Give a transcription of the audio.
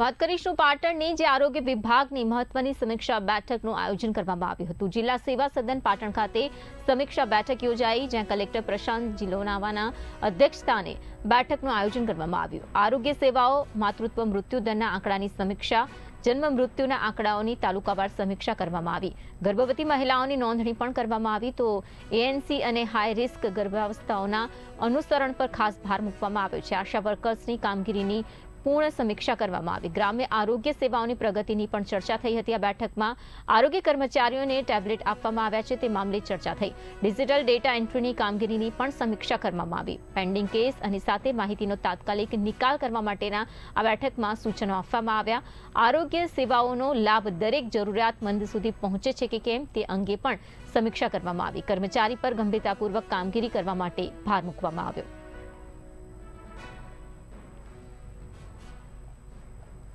વાત કરીશું પાટણની જે આરોગ્ય વિભાગની મહત્વની સમીક્ષા બેઠકનું આયોજન કરવામાં આવ્યું હતું। જિલ્લા સેવા સદન પાટણ ખાતે સમીક્ષા બેઠક યોજાઈ, જ્યાં કલેક્ટર પ્રશાંત જીલોનાવાના અધ્યક્ષસ્થાને બેઠકનું આયોજન કરવામાં આવ્યું। આરોગ્ય સેવાઓ, માતૃત્વ મૃત્યુ દરના આંકડાની સમીક્ષા, જન્મ મૃત્યુના આંકડાઓની તાલુકાવાર સમીક્ષા કરવામાં આવી। ગર્ભવતી મહિલાઓની નોંધણી પણ કરવામાં આવી। તો ANC અને હાઈ રિસ્ક ગર્ભાવસ્થાઓના અનુસરણ પર ખાસ ભાર મૂકવામાં આવ્યો છે। આશા વર્કર્સની કામગીરીની પૂર્ણ સમીક્ષા કરવામાં આવી। ગ્રામ્ય આરોગ્ય સેવાઓની પ્રગતિની પણ ચર્ચા થઈ હતી। આ બેઠકમાં આરોગ્ય કર્મચારીઓને ટેબ્લેટ આપવામાં આવ્યા છે તે મામલે ચર્ચા થઈ। ડિજિટલ ડેટા એન્ટ્રીની કામગીરીની પણ સમીક્ષા કરવામાં આવી। પેન્ડિંગ કેસ અને સાથે માહિતીનો તાત્કાલિક નિકાલ કરવા માટેના આ બેઠકમાં સૂચનો આપવામાં આવ્યા। આરોગ્ય સેવાઓનો લાભ દરેક જરૂરિયાતમંદ સુધી પહોંચે છે કે કેમ તે અંગે પણ સમીક્ષા કરવામાં આવી। કર્મચારી પર ગંભીરતાપૂર્વક કામગીરી કરવા માટે ભાર મૂકવામાં આવ્યો।